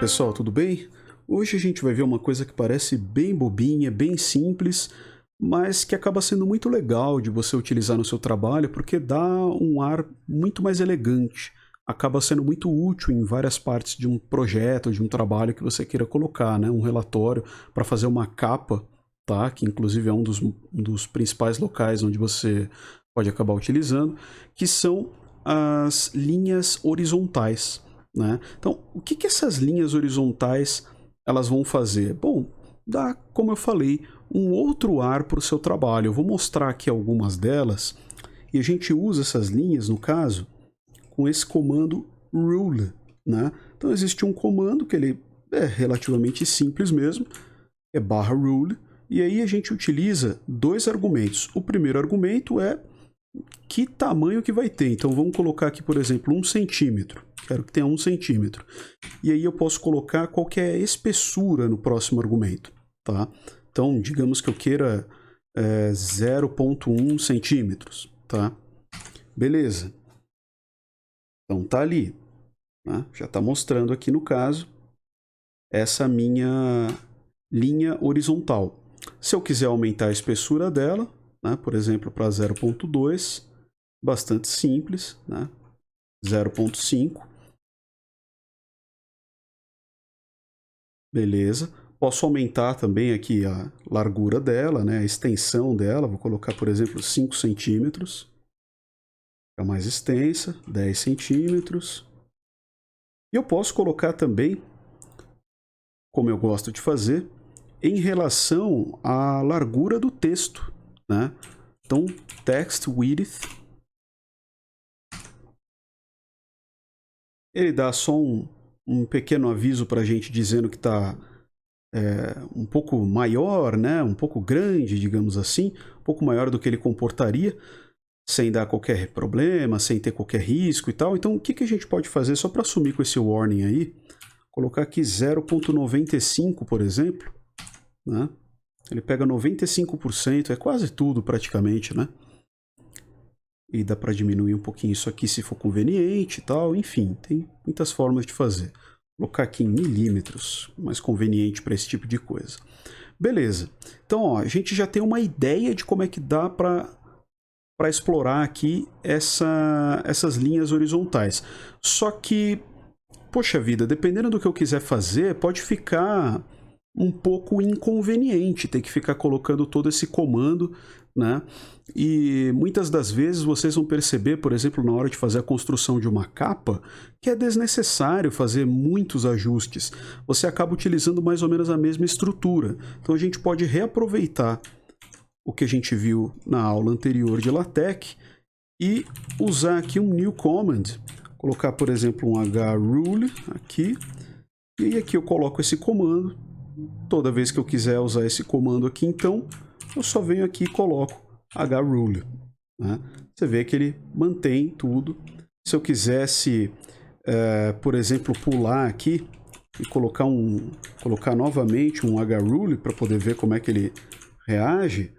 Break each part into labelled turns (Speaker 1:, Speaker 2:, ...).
Speaker 1: Pessoal, tudo bem? Hoje a gente vai ver uma coisa que parece bem bobinha, bem simples, mas que acaba sendo muito legal de você utilizar no seu trabalho porque dá um ar muito mais elegante. Acaba sendo muito útil em várias partes de um projeto, de um trabalho que você queira colocar, né? Um relatório para fazer uma capa, tá? Que inclusive é um dos principais locais onde você pode acabar utilizando, que são as linhas horizontais, né? Então, o que essas linhas horizontais elas vão fazer? Bom, dá, como eu falei, um outro ar para o seu trabalho. Eu vou mostrar aqui algumas delas e a gente usa essas linhas, no caso, com esse comando rule, né? Então existe um comando que ele é relativamente simples mesmo, é /rule, e aí a gente utiliza dois argumentos. O primeiro argumento é que tamanho que vai ter. Então vamos colocar aqui, por exemplo, 1 centímetro. Quero que tenha 1 centímetro. E aí eu posso colocar qual que é a espessura no próximo argumento, tá? Então, digamos que eu queira 0,1 centímetros, tá? Beleza. Então tá ali, né? Já está mostrando aqui no caso essa minha linha horizontal. Se eu quiser aumentar a espessura dela, né, por exemplo, para 0,2, bastante simples, né? 0,5. Beleza. Posso aumentar também aqui a largura dela, né, a extensão dela. Vou colocar, por exemplo, 5 centímetros. Fica mais extensa, 10 centímetros. E eu posso colocar também, como eu gosto de fazer, em relação à largura do texto, né? Então, text width, ele dá só um pequeno aviso para a gente dizendo que está um pouco maior, né? Um pouco grande, digamos assim, um pouco maior do que ele comportaria, sem dar qualquer problema, sem ter qualquer risco e tal. Então, o que a gente pode fazer só para assumir com esse warning aí? Colocar aqui 0,95, por exemplo, né? Ele pega 95%, é quase tudo praticamente, né? E dá para diminuir um pouquinho isso aqui se for conveniente e tal. Enfim, tem muitas formas de fazer. Vou colocar aqui em milímetros, mais conveniente para esse tipo de coisa. Beleza. Então, ó, a gente já tem uma ideia de como é que dá para explorar aqui essas linhas horizontais. Só que, poxa vida, dependendo do que eu quiser fazer, pode ficar um pouco inconveniente ter que ficar colocando todo esse comando, né? E muitas das vezes vocês vão perceber, por exemplo, na hora de fazer a construção de uma capa, que é desnecessário fazer muitos ajustes. Você acaba utilizando mais ou menos a mesma estrutura. Então a gente pode reaproveitar o que a gente viu na aula anterior de LaTeX e usar aqui um new command. Colocar, por exemplo, um hrule aqui. E aí aqui eu coloco esse comando. Toda vez que eu quiser usar esse comando aqui, então, eu só venho aqui e coloco hrule, né? Você vê que ele mantém tudo. Se eu quisesse, por exemplo, pular aqui e colocar novamente um hrule para poder ver como é que ele reage,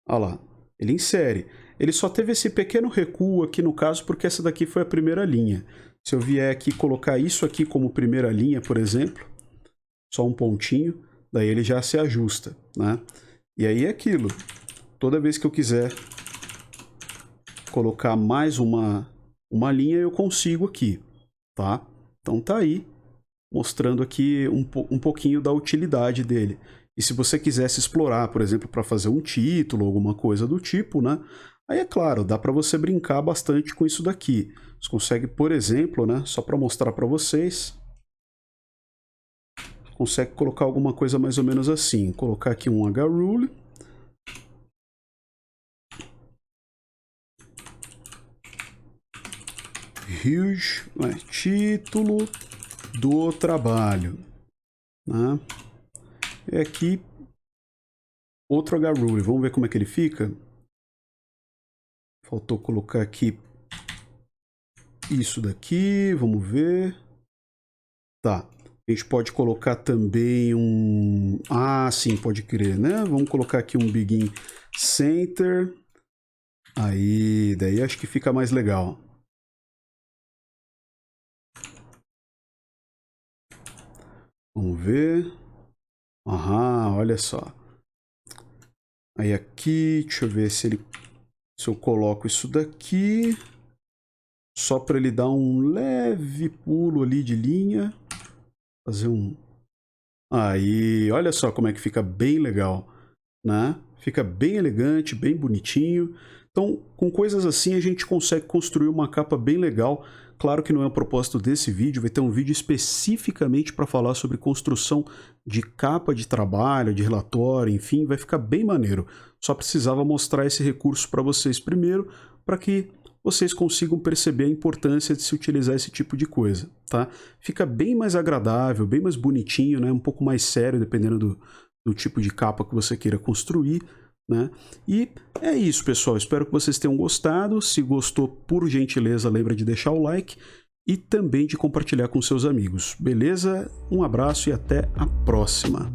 Speaker 1: olha lá, ele insere. Ele só teve esse pequeno recuo aqui no caso porque essa daqui foi a primeira linha. Se eu vier aqui colocar isso aqui como primeira linha, por exemplo, só um pontinho, daí ele já se ajusta, né? E aí é aquilo. Toda vez que eu quiser colocar mais uma linha, eu consigo aqui, tá? Então tá aí, mostrando aqui um pouquinho da utilidade dele. E se você quisesse explorar, por exemplo, para fazer um título, alguma coisa do tipo, né? Aí é claro, dá para você brincar bastante com isso daqui. Você consegue, por exemplo, né? Só para mostrar para vocês, consegue colocar alguma coisa mais ou menos assim. Colocar aqui um hrule. Huge, né? Título do trabalho, né? E aqui outro hrule. Vamos ver como é que ele fica. Faltou colocar aqui isso daqui, vamos ver. Tá. A gente pode colocar também um... Ah, sim, pode crer, né? Vamos colocar aqui um begin center. Aí, daí acho que fica mais legal. Vamos ver. Aham, olha só. Aí aqui, deixa eu ver se eu coloco isso daqui. Só para ele dar um leve pulo ali de linha. Fazer um... Aí, olha só como é que fica bem legal, né? Fica bem elegante, bem bonitinho. Então, com coisas assim, a gente consegue construir uma capa bem legal. Claro que não é o propósito desse vídeo, vai ter um vídeo especificamente para falar sobre construção de capa de trabalho, de relatório, enfim, vai ficar bem maneiro. Só precisava mostrar esse recurso para vocês primeiro, para que vocês consigam perceber a importância de se utilizar esse tipo de coisa, tá? Fica bem mais agradável, bem mais bonitinho, né? Um pouco mais sério, dependendo do tipo de capa que você queira construir, né? E é isso, pessoal. Espero que vocês tenham gostado. Se gostou, por gentileza, lembra de deixar o like e também de compartilhar com seus amigos. Beleza? Um abraço e até a próxima.